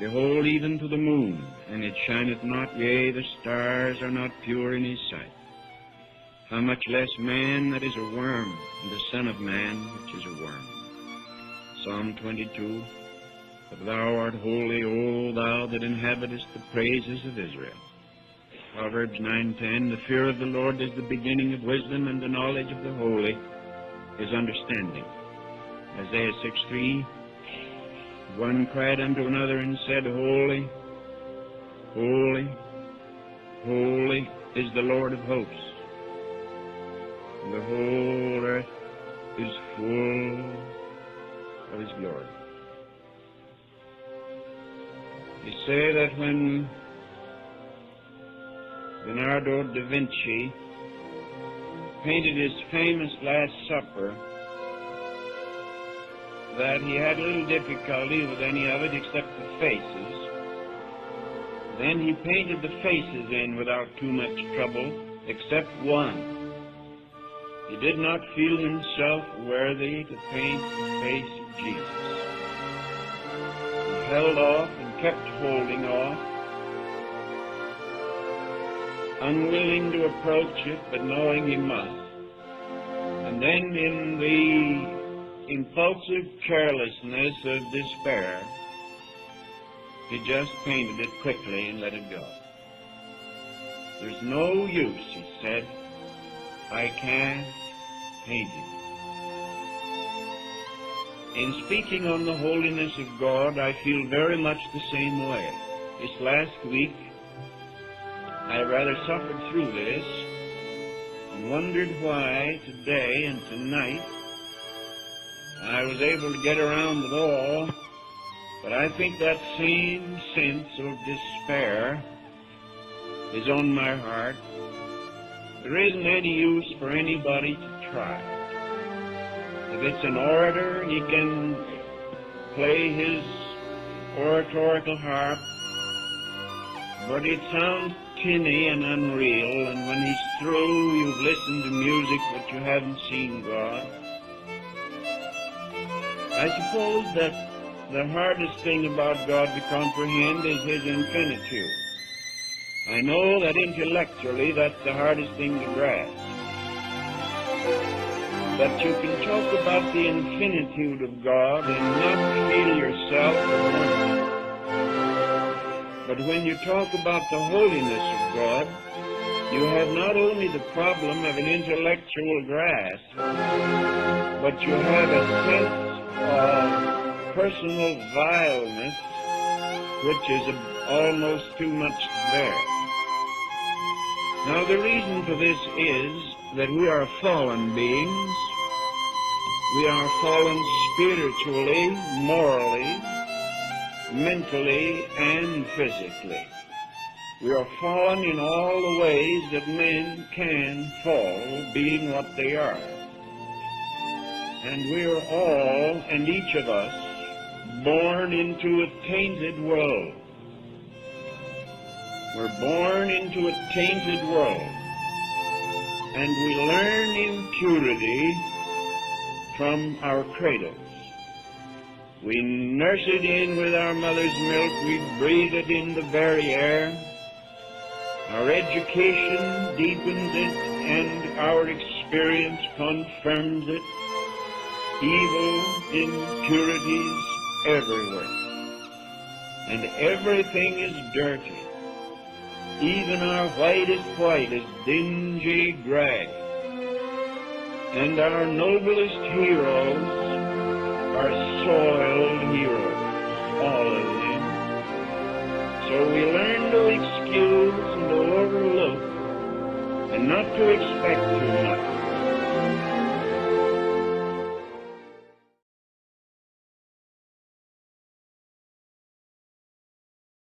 Behold, even to the moon, and it shineth not, yea, the stars are not pure in his sight. How much less man that is a worm, and the Son of Man which is a worm. Psalm 22. But thou art holy, O thou that inhabitest the praises of Israel. Proverbs 9:10. The fear of the Lord is the beginning of wisdom, and the knowledge of the holy is understanding. Isaiah 6:3. One cried unto another and said, Holy, holy, holy is the Lord of hosts. And the whole earth is full of his glory. They say that when Leonardo da Vinci painted his famous Last Supper, that he had little difficulty with any of it except the faces. Then he painted the faces in without too much trouble, except one. He did not feel himself worthy to paint the face of Jesus. He held off and kept holding off, unwilling to approach it, but knowing he must. And then in the impulsive carelessness of despair, he just painted it quickly and let it go. There's no use, he said. I can't paint it. In speaking on the holiness of God, I feel very much the same way. This last week, I rather suffered through this and wondered why today and tonight I was able to get around it all, but I think that same sense of despair is on my heart. There isn't any use for anybody to try. If it's an orator, he can play his oratorical harp, but it sounds tinny and unreal, and when he's through, you've listened to music, but you haven't seen God. I suppose that the hardest thing about God to comprehend is his infinitude. I know that intellectually that's the hardest thing to grasp. But you can talk about the infinitude of God and not feel yourself a wonder. But when you talk about the holiness of God, you have not only the problem of an intellectual grasp, but you have a sense of personal vileness, which is almost too much to bear. Now, the reason for this is that we are fallen beings. We are fallen spiritually, morally, mentally, and physically. We are fallen in all the ways that men can fall, being what they are. And we are all, and each of us, born into a tainted world. We're born into a tainted world. And we learn impurity from our cradles. We nurse it in with our mother's milk. We breathe it in the very air. Our education deepens it, and our experience confirms it. Evil, impurities everywhere. And everything is dirty. Even our whitest white is dingy gray. And our noblest heroes are soiled heroes, all of them. So we learn to excuse and to overlook and not to expect too much.